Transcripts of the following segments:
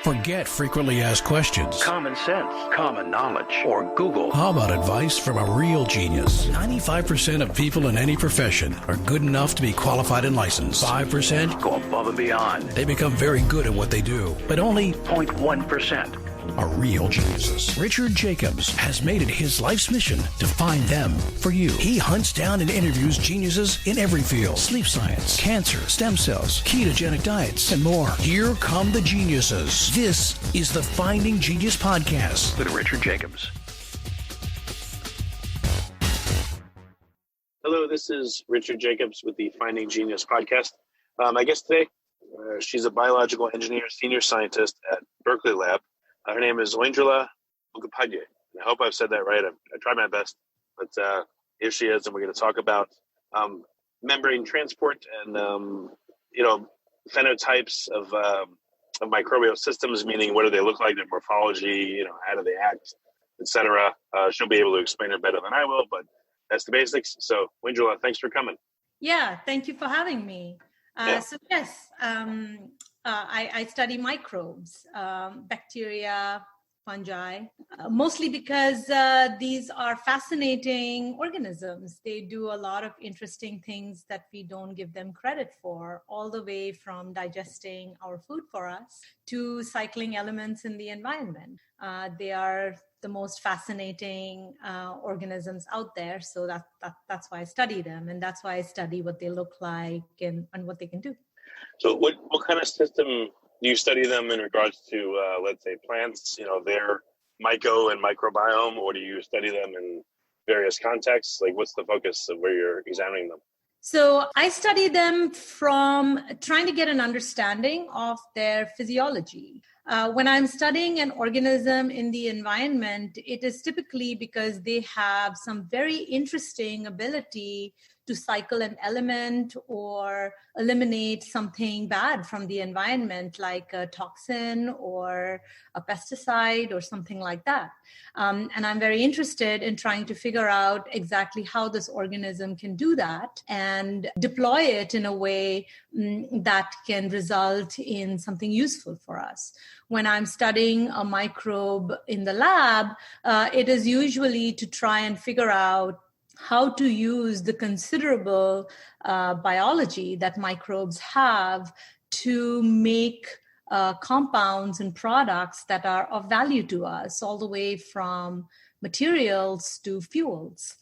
Forget frequently asked questions. Common sense, common knowledge, or Google. How about advice from a real genius? 95% of people in any profession are good enough to be qualified and licensed. 5% go above and beyond. They become very good at what they do, but only 0.1% are real geniuses. Richard Jacobs has made it his life's mission to find them for you. He hunts down and interviews geniuses in every field: sleep science, cancer, stem cells, ketogenic diets, and more. Here come the geniuses. This is the Finding Genius Podcast with Richard Jacobs. Hello, this is Richard Jacobs with the Finding Genius Podcast. My guest today, she's a biological engineer, senior scientist at Berkeley Lab. Her name is Aindrila Mukhopadhyay. I hope I've said that right. I try my best, but here she is, and we're going to talk about membrane transport and phenotypes of microbial systems. Meaning, what do they look like? Their morphology, how do they act, etc. She'll be able to explain it better than I will, but that's the basics. So, Aindrila, thanks for coming. Yeah, thank you for having me. I study microbes, bacteria, fungi, mostly because these are fascinating organisms. They do a lot of interesting things that we don't give them credit for, all the way from digesting our food for us to cycling elements in the environment. They are the most fascinating organisms out there. So that's why I study them. And that's why I study what they look like and what they can do. So what kind of system do you study them in regards to, let's say, plants, their myco and microbiome, or do you study them in various contexts? Like, what's the focus of where you're examining them? So I study them from trying to get an understanding of their physiology. When I'm studying an organism in the environment, it is typically because they have some very interesting ability to cycle an element or eliminate something bad from the environment, like a toxin or a pesticide or something like that. And I'm very interested in trying to figure out exactly how this organism can do that and deploy it in a way that can result in something useful for us. When I'm studying a microbe in the lab, it is usually to try and figure out how to use the considerable biology that microbes have to make compounds and products that are of value to us, all the way from materials to fuels.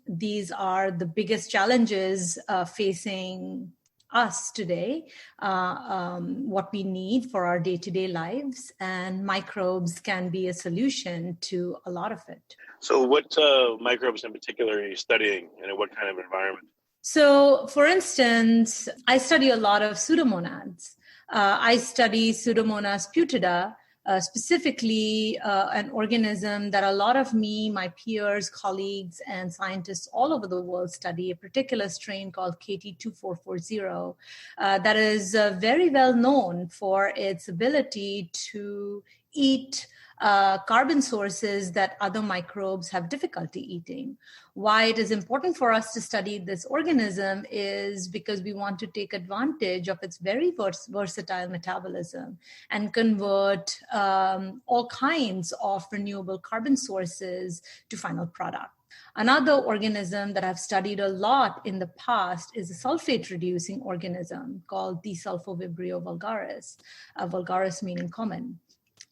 These are the biggest challenges facing us today, what we need for our day-to-day lives, and microbes can be a solution to a lot of it. So what microbes in particular are you studying, and in what kind of environment? So, for instance, I study a lot of Pseudomonas. I study Pseudomonas putida, specifically an organism that a lot of my peers, colleagues, and scientists all over the world study, a particular strain called KT2440 that is very well known for its ability to eat carbon sources that other microbes have difficulty eating. Why it is important for us to study this organism is because we want to take advantage of its very versatile metabolism and convert all kinds of renewable carbon sources to final product. Another organism that I've studied a lot in the past is a sulfate-reducing organism called Desulfovibrio vulgaris, vulgaris meaning common.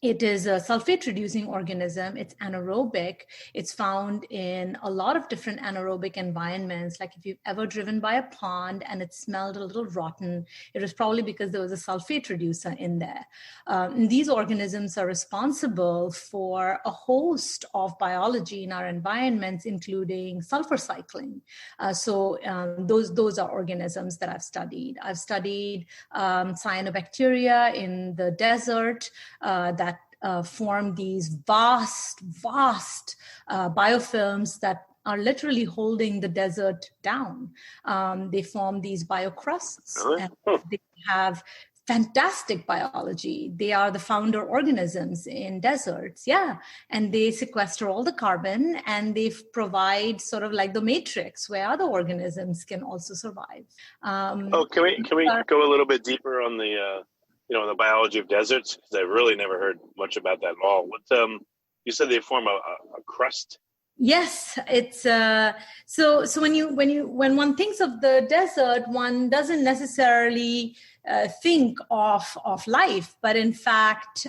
It is a sulfate-reducing organism. It's anaerobic. It's found in a lot of different anaerobic environments. Like if you've ever driven by a pond and it smelled a little rotten, it was probably because there was a sulfate reducer in there. And these organisms are responsible for a host of biology in our environments, including sulfur cycling. Those are organisms that I've studied. I've studied cyanobacteria in the desert that form these vast biofilms that are literally holding the desert down. They form these biocrusts. And they have fantastic biology. They are the founder organisms in deserts. Yeah. And they sequester all the carbon and they provide sort of like the matrix where other organisms can also survive. Can we go a little bit deeper on the the biology of deserts? Because I've really never heard much about that at all. You said they form a crust. Yes, it's so when one thinks of the desert, one doesn't necessarily think of life, but in fact,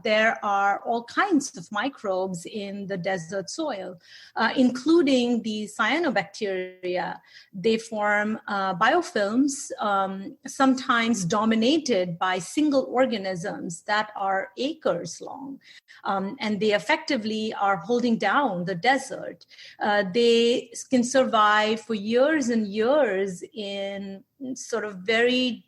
there are all kinds of microbes in the desert soil, including the cyanobacteria. They form biofilms, sometimes dominated by single organisms that are acres long, and they effectively are holding down the desert. They can survive for years and years in sort of very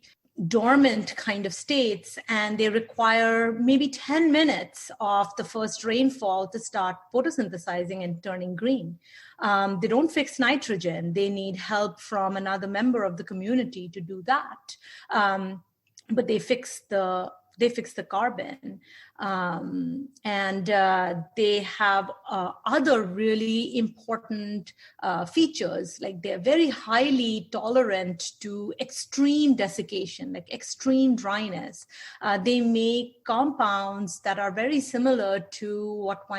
dormant kind of states, and they require maybe 10 minutes of the first rainfall to start photosynthesizing and turning green. They don't fix nitrogen. They need help from another member of the community to do that. But they fix the carbon. And they have other really important features, like they're very highly tolerant to extreme desiccation, like extreme dryness. They make compounds that are very similar to what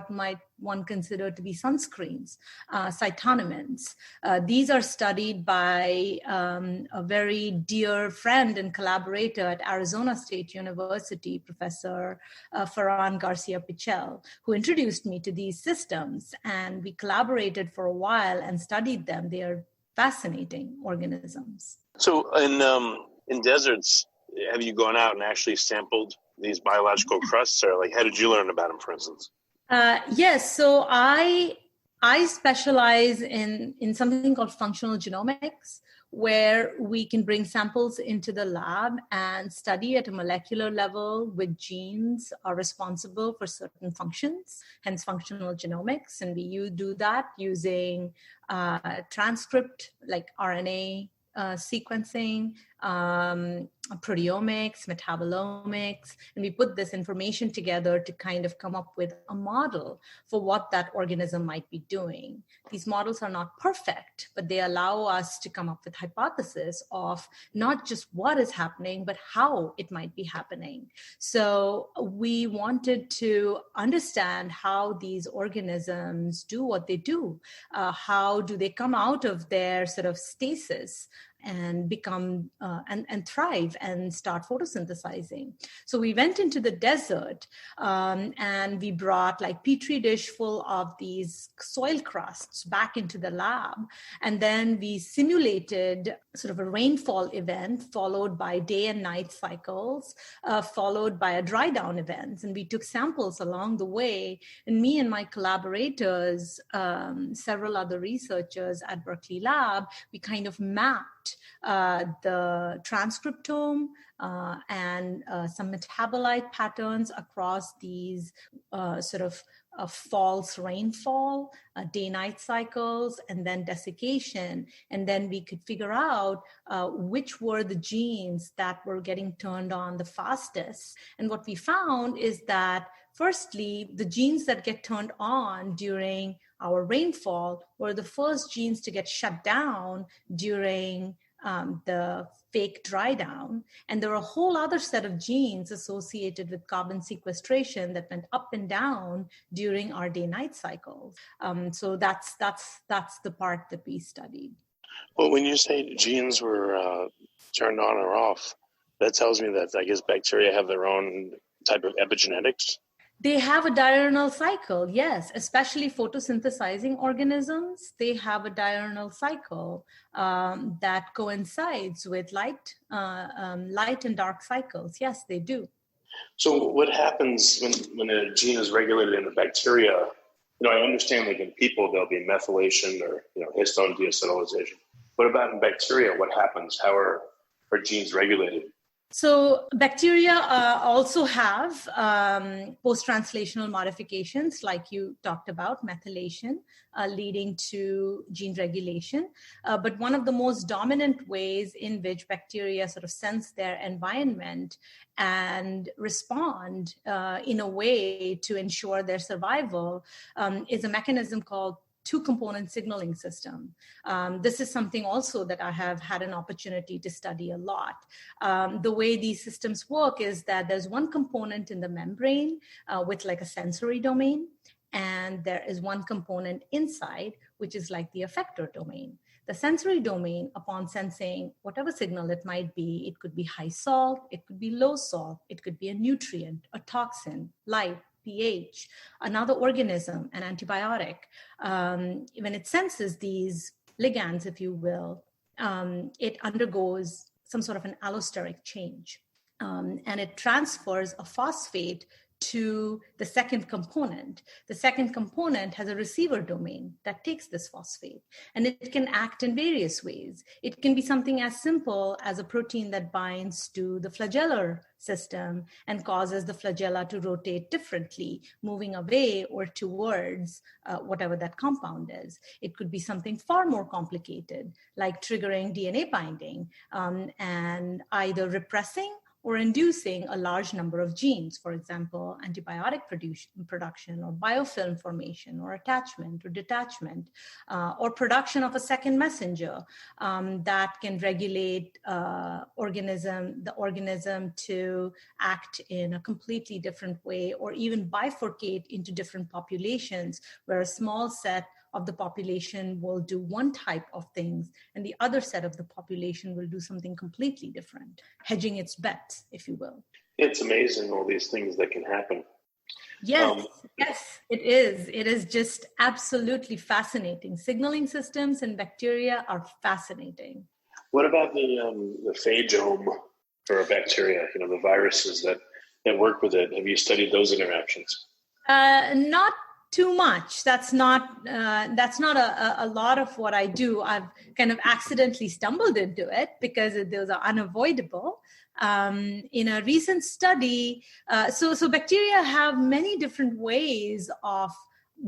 might one consider to be sunscreens, cytonomins. These are studied by a very dear friend and collaborator at Arizona State University, Professor Ferran Garcia-Pichel, who introduced me to these systems, and we collaborated for a while and studied them. They are fascinating organisms. So in deserts, have you gone out and actually sampled these biological crusts, or like how did you learn about them, for instance? Yes, so I specialize in something called functional genomics, where we can bring samples into the lab and study at a molecular level which genes are responsible for certain functions, hence functional genomics. And we do that using transcript, like RNA sequencing, proteomics, metabolomics, and we put this information together to kind of come up with a model for what that organism might be doing. These models are not perfect, but they allow us to come up with hypotheses of not just what is happening, but how it might be happening. So we wanted to understand how these organisms do what they do. How do they come out of their sort of stasis and become and thrive and start photosynthesizing. So we went into the desert and we brought like petri dish full of these soil crusts back into the lab, and then we simulated sort of a rainfall event followed by day and night cycles, followed by a dry down event, and we took samples along the way. And me and my collaborators, several other researchers at Berkeley Lab, we kind of mapped the transcriptome and some metabolite patterns across these sort of false rainfall, day-night cycles, and then desiccation. And then we could figure out which were the genes that were getting turned on the fastest. And what we found is that, firstly, the genes that get turned on during our rainfall were the first genes to get shut down during the fake dry down. And there were a whole other set of genes associated with carbon sequestration that went up and down during our day-night cycles. So that's the part that we studied. Well, when you say genes were turned on or off, that tells me that I guess bacteria have their own type of epigenetics. They have a diurnal cycle, yes, especially photosynthesizing organisms. They have a diurnal cycle that coincides with light and dark cycles. Yes, they do. So what happens when a gene is regulated in the bacteria? I understand like in people, there'll be methylation or histone deacetylation. What about in bacteria? What happens? How are genes regulated? So bacteria also have post-translational modifications, like you talked about, methylation, leading to gene regulation. But one of the most dominant ways in which bacteria sort of sense their environment and respond in a way to ensure their survival is a mechanism called two-component signaling system. This is something also that I have had an opportunity to study a lot. The way these systems work is that there's one component in the membrane with like a sensory domain, and there is one component inside, which is like the effector domain. The sensory domain, upon sensing whatever signal it might be, it could be high salt, it could be low salt, it could be a nutrient, a toxin, light, pH, another organism, an antibiotic. When it senses these ligands, if you will, it undergoes some sort of an allosteric change. And it transfers a phosphate to the second component. The second component has a receiver domain that takes this phosphate, and it can act in various ways. It can be something as simple as a protein that binds to the flagellar system and causes the flagella to rotate differently, moving away or towards whatever that compound is. It could be something far more complicated, like triggering DNA binding and either repressing or inducing a large number of genes, for example, antibiotic production or biofilm formation or attachment or detachment, or production of a second messenger that can regulate the organism to act in a completely different way, or even bifurcate into different populations where a small set of the population will do one type of things and the other set of the population will do something completely different, hedging its bets, if you will. It's amazing all these things that can happen. Yes, it is. It is just absolutely fascinating. Signaling systems in bacteria are fascinating. What about the phagome for a bacteria, the viruses that work with it? Have you studied those interactions? Not too much. That's not a lot of what I do. I've kind of accidentally stumbled into it because those are unavoidable. In a recent study, so bacteria have many different ways of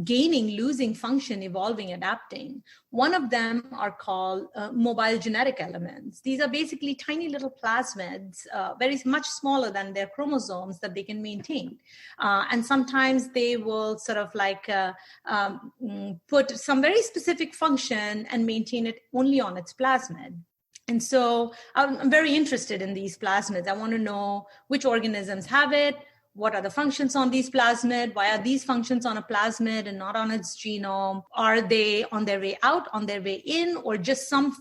gaining, losing function, evolving, adapting. One of them are called mobile genetic elements. These are basically tiny little plasmids, very much smaller than their chromosomes, that they can maintain. And sometimes they will sort of like put some very specific function and maintain it only on its plasmid. And so I'm very interested in these plasmids. I want to know which organisms have it. What are the functions on these plasmid? Why are these functions on a plasmid and not on its genome? Are they on their way out, on their way in, or just some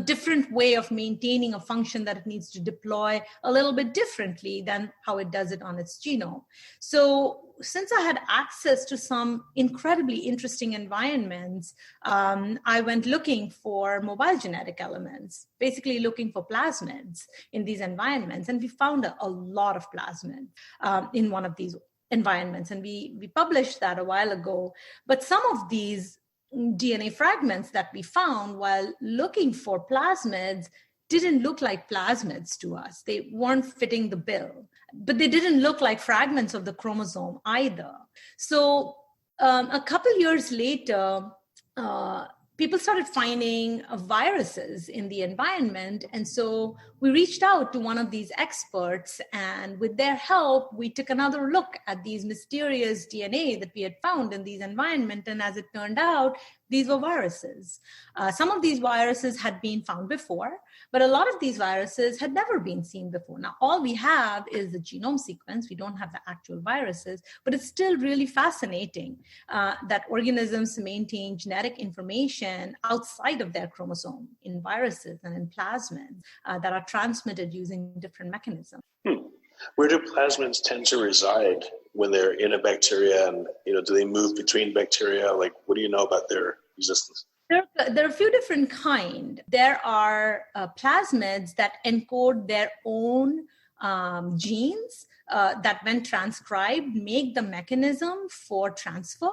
different way of maintaining a function that it needs to deploy a little bit differently than how it does it on its genome? So since I had access to some incredibly interesting environments, I went looking for mobile genetic elements, basically looking for plasmids in these environments. And we found a lot of plasmids in one of these environments. And we published that a while ago. But some of these DNA fragments that we found while looking for plasmids didn't look like plasmids to us. They weren't fitting the bill, but they didn't look like fragments of the chromosome either. So a couple years later, people started finding viruses in the environment. And so we reached out to one of these experts, and with their help, we took another look at these mysterious DNA that we had found in these environments. And as it turned out, these were viruses. Some of these viruses had been found before, but a lot of these viruses had never been seen before. Now, all we have is the genome sequence. We don't have the actual viruses, but it's still really fascinating that organisms maintain genetic information outside of their chromosome in viruses and in plasmids that are transmitted using different mechanisms. Where do plasmids tend to reside when they're in a bacteria? And, do they move between bacteria? Like, what do you know about their existence? There are a few different kinds. There are plasmids that encode their own genes that, when transcribed, make the mechanism for transfer.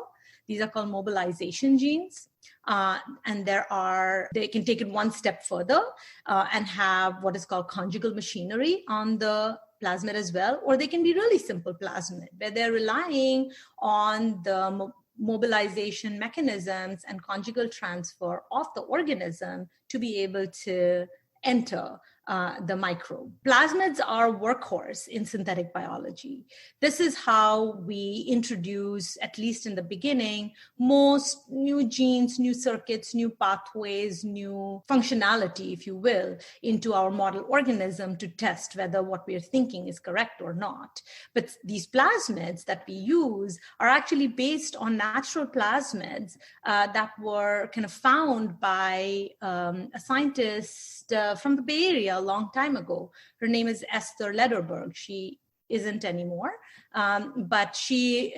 These are called mobilization genes. And they can take it one step further and have what is called conjugal machinery on the plasmid as well, or they can be really simple plasmid where they're relying on the mobilization mechanisms and conjugal transfer of the organism to be able to enter the microbe. Plasmids are workhorse in synthetic biology. This is how we introduce, at least in the beginning, most new genes, new circuits, new pathways, new functionality, if you will, into our model organism to test whether what we're thinking is correct or not. But these plasmids that we use are actually based on natural plasmids that were kind of found by a scientist from the Bay Area a long time ago. Her name is Esther Lederberg. She isn't anymore, but she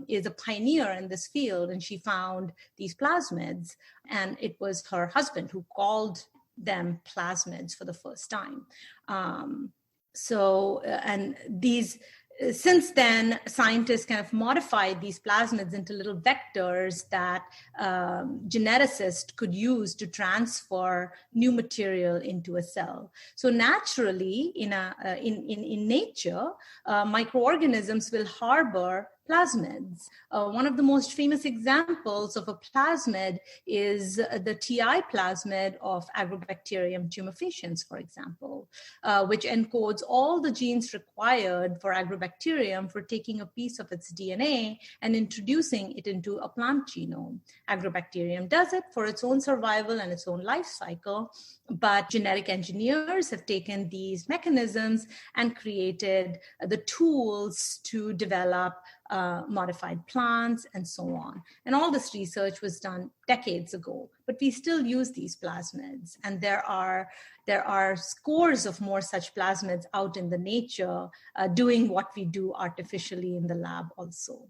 is a pioneer in this field, and she found these plasmids, and it was her husband who called them plasmids for the first time. Since then, scientists kind of modified these plasmids into little vectors that geneticists could use to transfer new material into a cell. So naturally, in nature, microorganisms will harbor plasmids. One of the most famous examples of a plasmid is the TI plasmid of Agrobacterium tumefaciens, for example, which encodes all the genes required for Agrobacterium for taking a piece of its DNA and introducing it into a plant genome. Agrobacterium does it for its own survival and its own life cycle, but genetic engineers have taken these mechanisms and created the tools to develop modified plants and so on. And all this research was done decades ago, but we still use these plasmids. And there are scores of more such plasmids out in the nature doing what we do artificially in the lab also.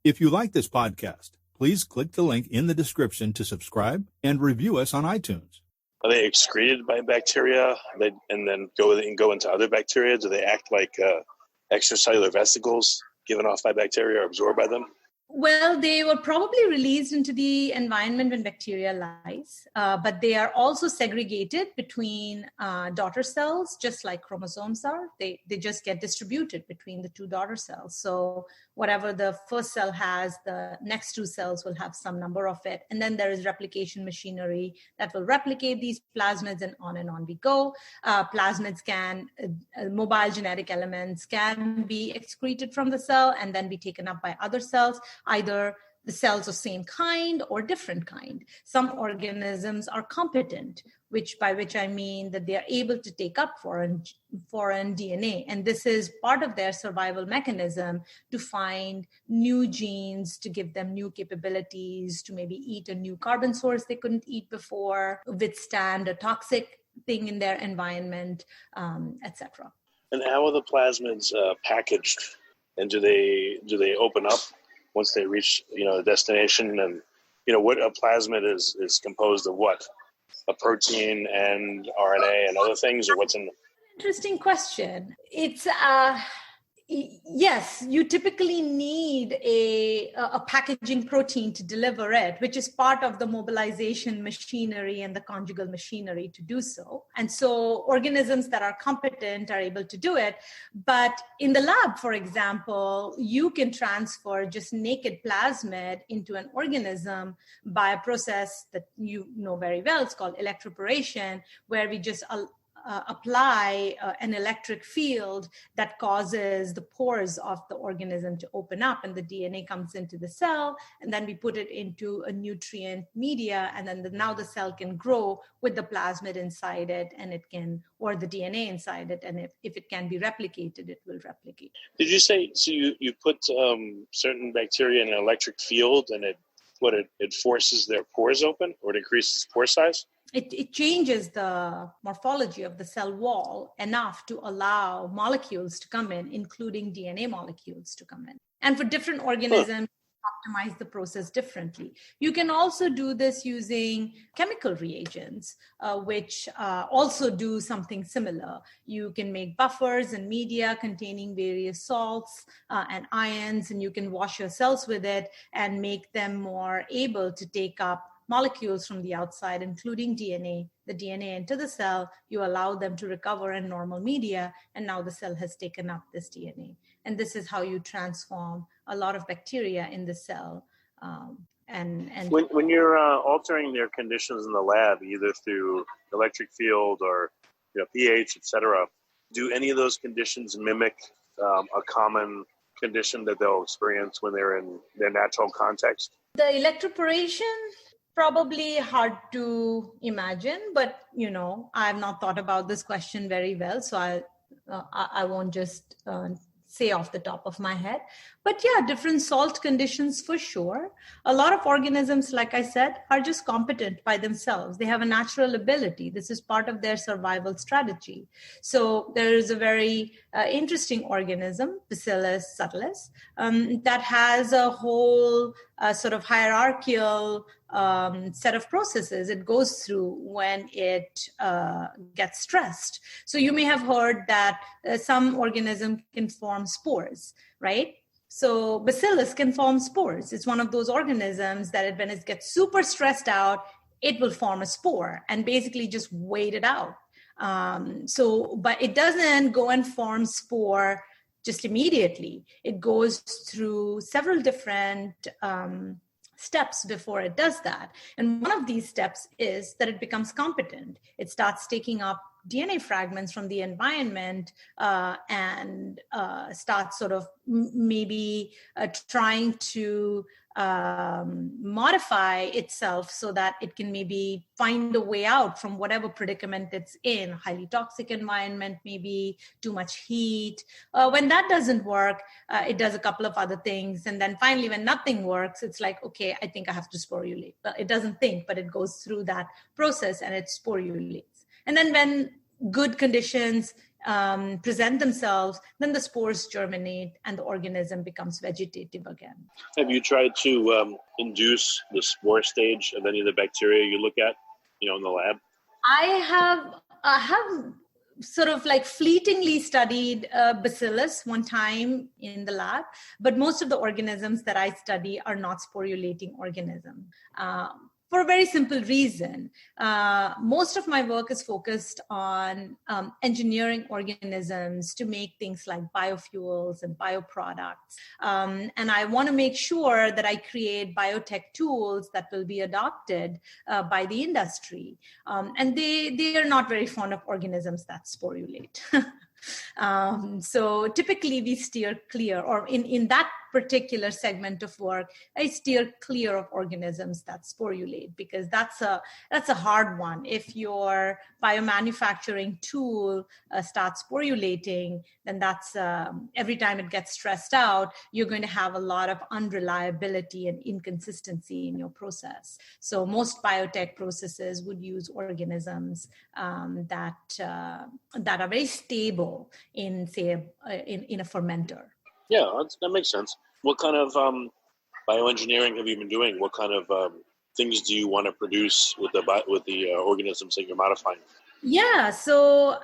If you like this podcast, please click the link in the description to subscribe and review us on iTunes. Are they excreted by bacteria and then go into other bacteria? Do they act like extracellular vesicles given off by bacteria or absorbed by them? Well, they were probably released into the environment when bacteria lies, but they are also segregated between daughter cells, just like chromosomes are. They just get distributed between the two daughter cells. So whatever the first cell has, the next two cells will have some number of it. And then there is replication machinery that will replicate these plasmids, and on we go. Plasmids mobile genetic elements can be excreted from the cell and then be taken up by other cells, either the cells of same kind or different kind. Some organisms are competent, by which I mean that they are able to take up foreign DNA. And this is part of their survival mechanism to find new genes, to give them new capabilities, to maybe eat a new carbon source they couldn't eat before, withstand a toxic thing in their environment, etc. And how are the plasmids packaged? And do they open up once they reach the destination? And what a plasmid is composed of what? A protein and RNA and other things, or what's in? Interesting question. It's yes, you typically need a packaging protein to deliver it, which is part of the mobilization machinery and the conjugal machinery to do so. And so organisms that are competent are able to do it. But in the lab, for example, you can transfer just naked plasmid into an organism by a process that you know very well. It's called electroporation, where we just apply an electric field that causes the pores of the organism to open up, and the DNA comes into the cell, and then we put it into a nutrient media, and then now the cell can grow with the plasmid inside it, and it can, or the DNA inside it, and if it can be replicated, it will replicate. Did you say, so you put certain bacteria in an electric field, and it forces their pores open, or it increases pore size? It changes the morphology of the cell wall enough to allow molecules to come in, including DNA molecules to come in. And for different organisms, optimize the process differently. You can also do this using chemical reagents, which also do something similar. You can make buffers and media containing various salts and ions, and you can wash your cells with it and make them more able to take up molecules from the outside, including DNA, the DNA into the cell. You allow them to recover in normal media, and now the cell has taken up this DNA. And this is how you transform a lot of bacteria in the cell. And when you're altering their conditions in the lab, either through electric field or pH, etc. Do any of those conditions mimic a common condition that they'll experience when they're in their natural context? The electroporation, probably hard to imagine, but I've not thought about this question very well, so I won't just say off the top of my head. But yeah, different salt conditions for sure. A lot of organisms, like I said, are just competent by themselves. They have a natural ability. This is part of their survival strategy. So there is a very interesting organism, Bacillus subtilis, that has a whole sort of hierarchical set of processes it goes through when it gets stressed. So you may have heard that some organism can form spores, right? So Bacillus can form spores. It's one of those organisms that when it gets super stressed out, it will form a spore and basically just wait it out. But it doesn't go and form spore just immediately. It goes through several different steps before it does that. And one of these steps is that it becomes competent. It starts taking up DNA fragments from the environment and starts sort of maybe trying to modify itself so that it can maybe find a way out from whatever predicament it's in, highly toxic environment, maybe too much heat. When that doesn't work, it does a couple of other things. And then finally, when nothing works, it's like, okay, I think I have to sporulate. But it doesn't think, but it goes through that process and it sporulates. And then when good conditions present themselves, then the spores germinate and the organism becomes vegetative again. Have you tried to induce the spore stage of any of the bacteria you look at, in the lab? I have sort of like fleetingly studied Bacillus one time in the lab, but most of the organisms that I study are not sporulating organisms. For a very simple reason. Most of my work is focused on engineering organisms to make things like biofuels and bioproducts. And I want to make sure that I create biotech tools that will be adopted by the industry. And they are not very fond of organisms that sporulate. So typically we steer clear, or in that particular segment of work, I steer clear of organisms that sporulate, because that's a hard one. If your biomanufacturing tool starts sporulating, then that's every time it gets stressed out, you're going to have a lot of unreliability and inconsistency in your process. So most biotech processes would use organisms that are very stable in, say, in a fermenter. Yeah, that makes sense. What kind of bioengineering have you been doing? What kind of things do you want to produce with the organisms that you're modifying? Yeah, so,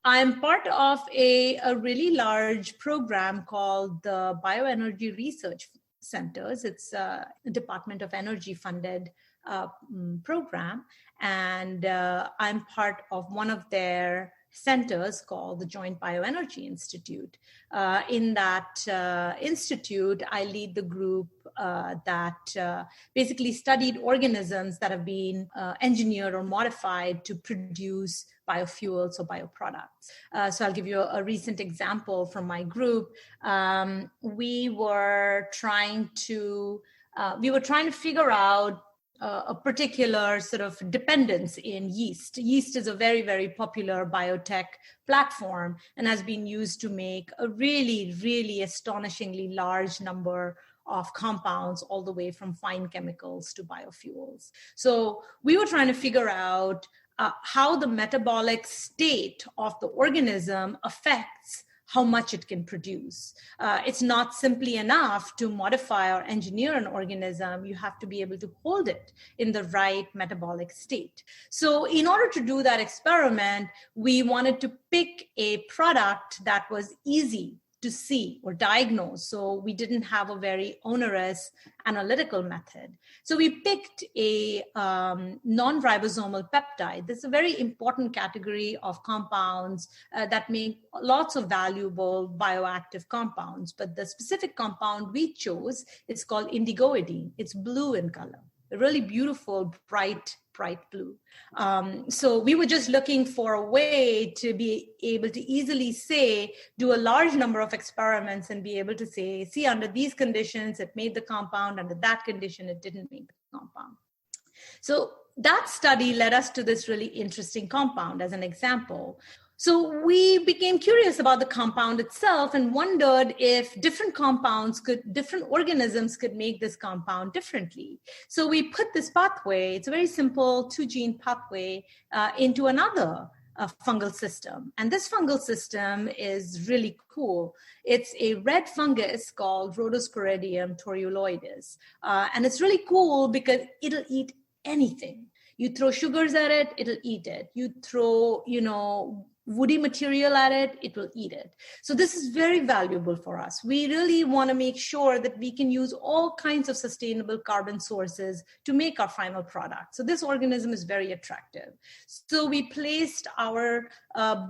I'm part of a really large program called the Bioenergy Research Centers. It's a Department of Energy funded program. And I'm part of one of their centers called the Joint Bioenergy Institute. In that institute, I lead the group that basically studied organisms that have been engineered or modified to produce biofuels or bioproducts. So I'll give you a recent example from my group. We were trying to figure out a particular sort of dependence in yeast. Yeast is a very, very popular biotech platform and has been used to make a really, really astonishingly large number of compounds, all the way from fine chemicals to biofuels. So we were trying to figure out how the metabolic state of the organism affects how much it can produce. It's not simply enough to modify or engineer an organism. You have to be able to hold it in the right metabolic state. So in order to do that experiment, we wanted to pick a product that was easy to see or diagnose. So we didn't have a very onerous analytical method. So we picked a non-ribosomal peptide. This is a very important category of compounds that make lots of valuable bioactive compounds. But the specific compound we chose is called indigoidine. It's blue in color. really beautiful, bright blue. So we were just looking for a way to be able to easily say, do a large number of experiments and be able to say, see, under these conditions, it made the compound, under that condition, it didn't make the compound. So that study led us to this really interesting compound as an example. So we became curious about the compound itself and wondered if different organisms could make this compound differently. So we put this pathway, it's a very simple 2-gene pathway, into another fungal system. And this fungal system is really cool. It's a red fungus called Rhodosporidium tortuloides. And it's really cool because it'll eat anything. You throw sugars at it, it'll eat it. You throw, woody material at it, it will eat it. So this is very valuable for us. We really want to make sure that we can use all kinds of sustainable carbon sources to make our final product. So this organism is very attractive. So we placed our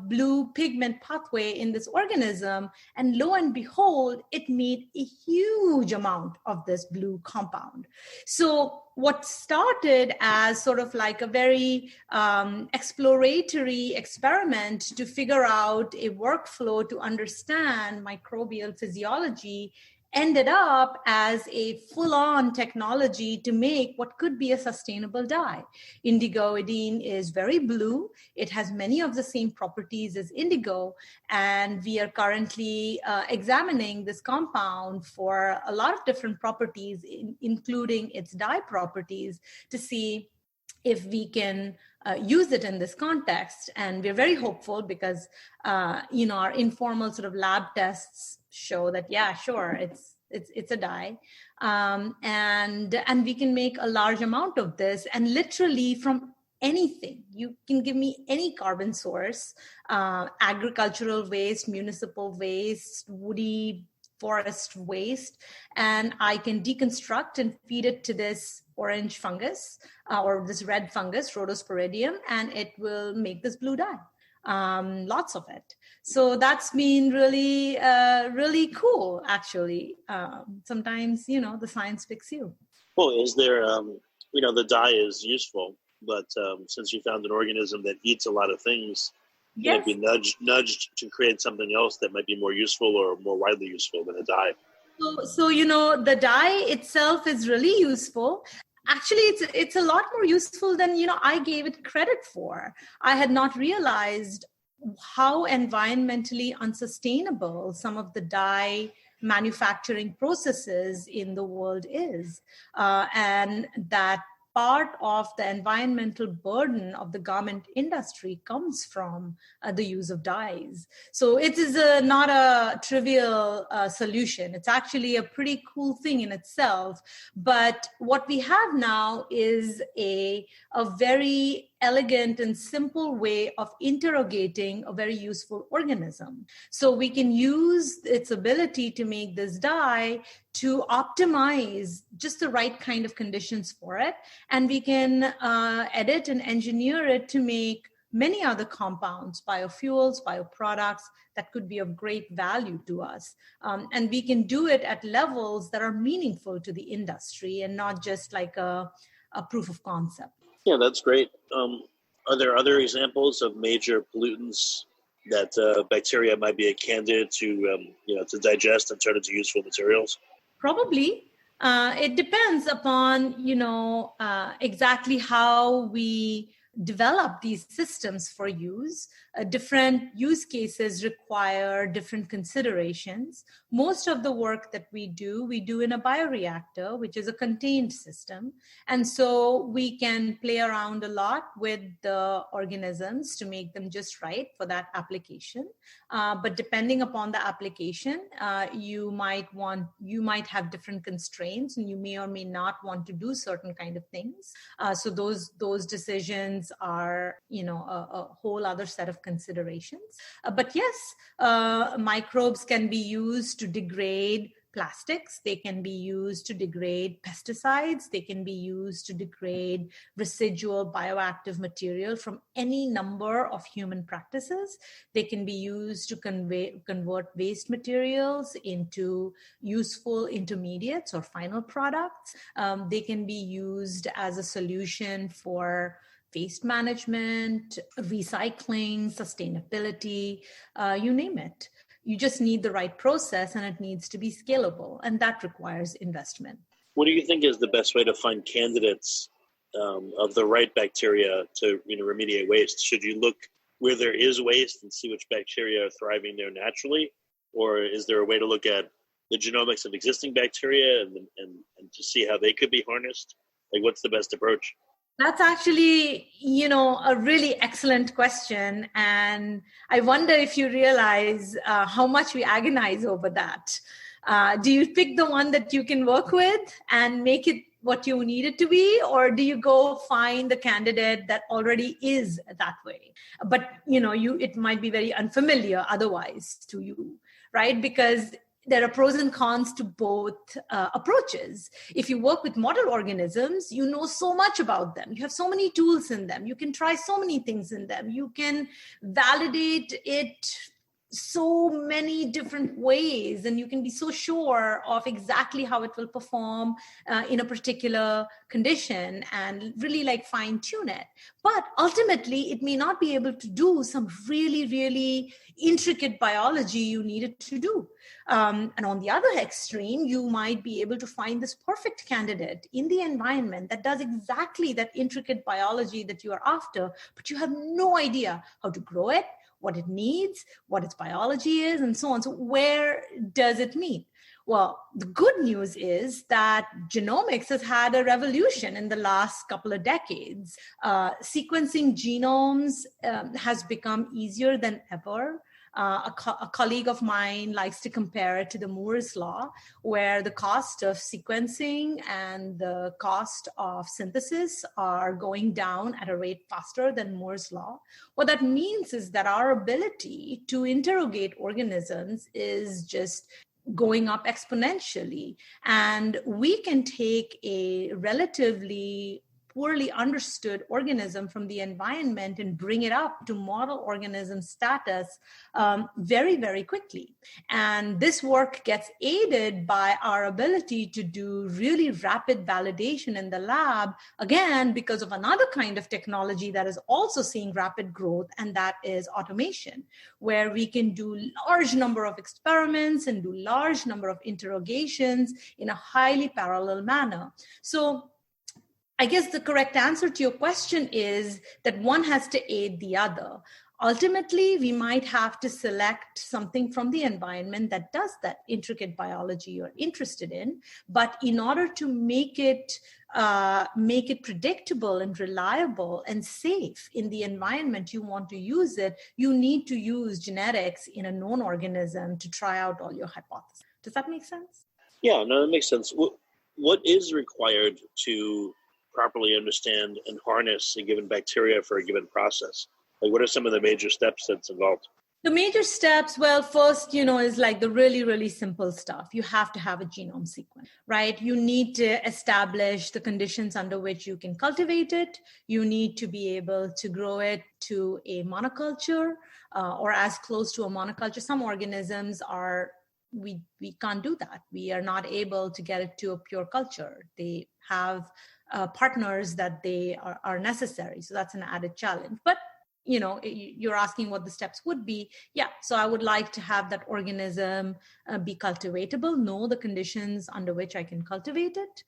blue pigment pathway in this organism, and lo and behold, it made a huge amount of this blue compound. So what started as sort of like a very exploratory experiment to figure out a workflow to understand microbial physiology ended up as a full-on technology to make what could be a sustainable dye. Indigoidine is very blue. It has many of the same properties as indigo, and we are currently examining this compound for a lot of different properties, including its dye properties, to see if we can use it in this context. And we're very hopeful because, our informal sort of lab tests show that, yeah, sure, it's a dye. And we can make a large amount of this, and literally from anything. You can give me any carbon source, agricultural waste, municipal waste, woody forest waste, and I can deconstruct and feed it to this orange fungus or this red fungus, Rhodosporidium, and it will make this blue dye. Lots of it. So that's been really, really cool, actually. Sometimes, the science picks you. Well, is there, the dye is useful, but since you found an organism that eats a lot of things, yes, be nudged to create something else that might be more useful or more widely useful than a dye. So the dye itself is really useful. Actually, it's a lot more useful than, I gave it credit for. I had not realized how environmentally unsustainable some of the dye manufacturing processes in the world is. And that part of the environmental burden of the garment industry comes from the use of dyes. So it is not a trivial solution. It's actually a pretty cool thing in itself. But what we have now is a very elegant and simple way of interrogating a very useful organism. So we can use its ability to make this dye to optimize just the right kind of conditions for it. And we can edit and engineer it to make many other compounds, biofuels, bioproducts that could be of great value to us. And we can do it at levels that are meaningful to the industry and not just like a proof of concept. Yeah, that's great. Are there other examples of major pollutants that bacteria might be a candidate to digest and turn into useful materials? Probably. It depends upon, exactly how we develop these systems for use. Different use cases require different considerations. Most of the work that we do in a bioreactor, which is a contained system. And so we can play around a lot with the organisms to make them just right for that application. But depending upon the application, you might have different constraints, and you may or may not want to do certain kind of things. So those decisions are, a whole other set of considerations. But yes, microbes can be used to degrade plastics. They can be used to degrade pesticides. They can be used to degrade residual bioactive material from any number of human practices. They can be used to convert waste materials into useful intermediates or final products. They can be used as a solution for waste management, recycling, sustainability, you name it. You just need the right process, and it needs to be scalable, and that requires investment. What do you think is the best way to find candidates of the right bacteria to remediate waste? Should you look where there is waste and see which bacteria are thriving there naturally, or is there a way to look at the genomics of existing bacteria and to see how they could be harnessed? Like, what's the best approach? That's actually, a really excellent question. And I wonder if you realize how much we agonize over that. Do you pick the one that you can work with and make it what you need it to be? Or do you go find the candidate that already is that way? But, it might be very unfamiliar otherwise to you, right? Because there are pros and cons to both approaches. If you work with model organisms, you know so much about them. You have so many tools in them. You can try so many things in them. You can validate it so many different ways, and you can be so sure of exactly how it will perform in a particular condition and really fine tune it. But ultimately, it may not be able to do some really, really intricate biology you need it to do. And on the other extreme, you might be able to find this perfect candidate in the environment that does exactly that intricate biology that you are after, but you have no idea how to grow it, what it needs, what its biology is, and so on. So where does it meet? Well, the good news is that genomics has had a revolution in the last couple of decades. Sequencing genomes has become easier than ever. A colleague of mine likes to compare it to the Moore's law, where the cost of sequencing and the cost of synthesis are going down at a rate faster than Moore's law. What that means is that our ability to interrogate organisms is just going up exponentially. And we can take a relatively poorly understood organism from the environment and bring it up to model organism status very, very quickly. And this work gets aided by our ability to do really rapid validation in the lab, again, because of another kind of technology that is also seeing rapid growth, and that is automation, where we can do large number of experiments and do large number of interrogations in a highly parallel manner. So I guess the correct answer to your question is that one has to aid the other. Ultimately, we might have to select something from the environment that does that intricate biology you're interested in. But in order to make it predictable and reliable and safe in the environment you want to use it, you need to use genetics in a known organism to try out all your hypotheses. Does that make sense? Yeah, no, that makes sense. What is required to properly understand and harness a given bacteria for a given process? Like, what are some of the major steps that's involved? The major steps, well, first, is the really, really simple stuff. You have to have a genome sequence, right? You need to establish the conditions under which you can cultivate it. You need to be able to grow it to a monoculture or as close to a monoculture. Some organisms we can't do that. We are not able to get it to a pure culture. They have partners that they are necessary. So that's an added challenge. But, you're asking what the steps would be. Yeah, so I would like to have that organism be cultivatable, know the conditions under which I can cultivate it.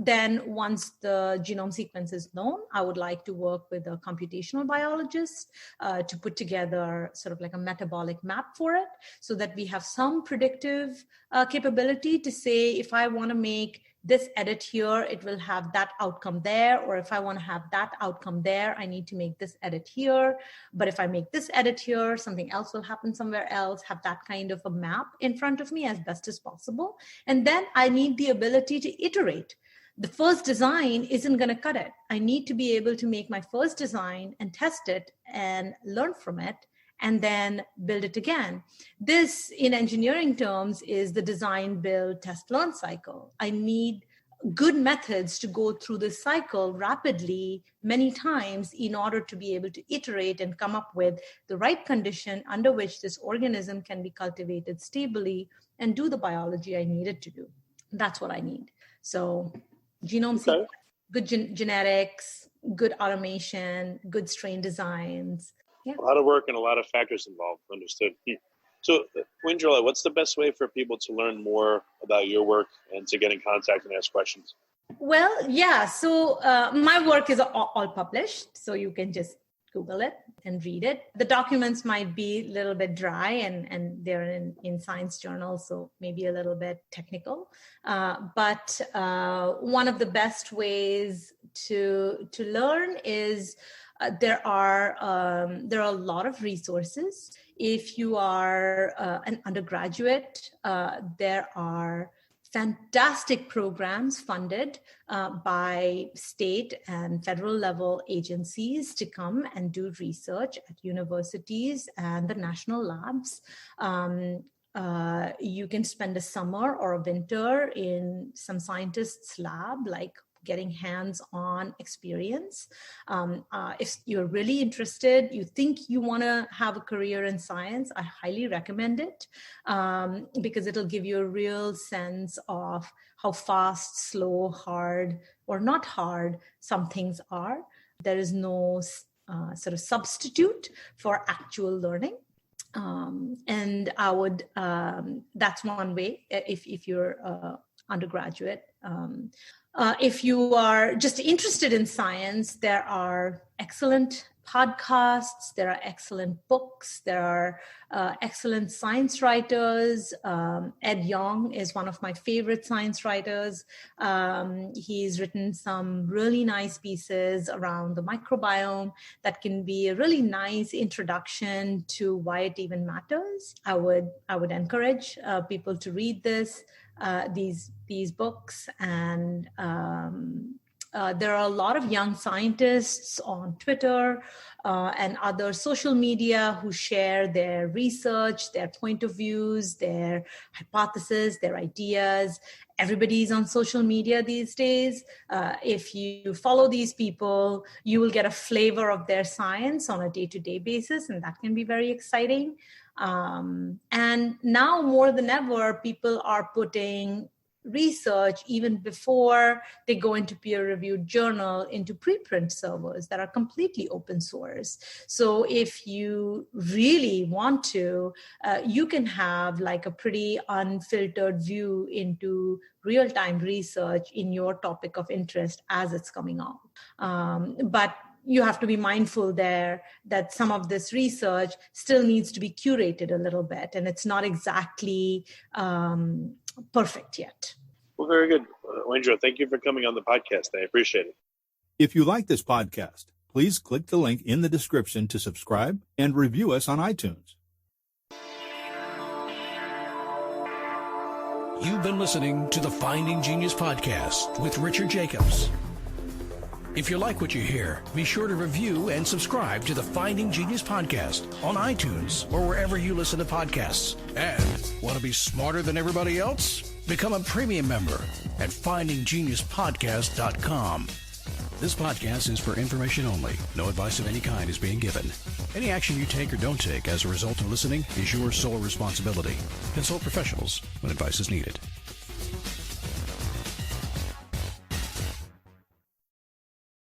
Then once the genome sequence is known, I would like to work with a computational biologist to put together sort of like a metabolic map for it, so that we have some predictive capability to say, if I want to make this edit here, it will have that outcome there. Or if I want to have that outcome there, I need to make this edit here. But if I make this edit here, something else will happen somewhere else. Have that kind of a map in front of me as best as possible. And then I need the ability to iterate. The first design isn't going to cut it. I need to be able to make my first design and test it and learn from it and then build it again. This, in engineering terms, is the design, build, test, learn cycle. I need good methods to go through this cycle rapidly many times in order to be able to iterate and come up with the right condition under which this organism can be cultivated stably and do the biology I need it to do. That's what I need. So genome sequence, good genetics, good automation, good strain designs. Yeah. A lot of work and a lot of factors involved. Understood. So, Aindrila, what's the best way for people to learn more about your work and to get in contact and ask questions? Well, yeah. So my work is all published, so you can just Google it and read it. The documents might be a little bit dry and they're in science journals, so maybe a little bit technical. But one of the best ways to learn is there are a lot of resources. If you are an undergraduate, there are fantastic programs funded by state and federal level agencies to come and do research at universities and the national labs. You can spend a summer or a winter in some scientists' lab, like getting hands-on experience. If you're really interested, you think you want to have a career in science, I highly recommend it because it'll give you a real sense of how fast, slow, hard, or not hard some things are. There is no sort of substitute for actual learning. And I would, that's one way if you're undergraduate. If you are just interested in science, there are excellent podcasts, there are excellent books, there are excellent science writers. Ed Yong is one of my favorite science writers. He's written some really nice pieces around the microbiome that can be a really nice introduction to why it even matters. I would encourage people to read these books, and there are a lot of young scientists on Twitter and other social media who share their research, their point of views, their hypotheses, their ideas. Everybody's on social media these days. If you follow these people, you will get a flavor of their science on a day-to-day basis, and that can be very exciting. And now more than ever, people are putting research even before they go into peer-reviewed journal into preprint servers that are completely open source. So if you really want to, you can have like a pretty unfiltered view into real-time research in your topic of interest as it's coming out. But you have to be mindful there that some of this research still needs to be curated a little bit, and it's not exactly perfect yet. Well, very good. Aindrila, thank you for coming on the podcast. I appreciate it. If you like this podcast, please click the link in the description to subscribe and review us on iTunes. You've been listening to the Finding Genius podcast with Richard Jacobs. If you like what you hear, be sure to review and subscribe to the Finding Genius podcast on iTunes or wherever you listen to podcasts. And want to be smarter than everybody else? Become a premium member at findinggeniuspodcast.com. This podcast is for information only. No advice of any kind is being given. Any action you take or don't take as a result of listening is your sole responsibility. Consult professionals when advice is needed.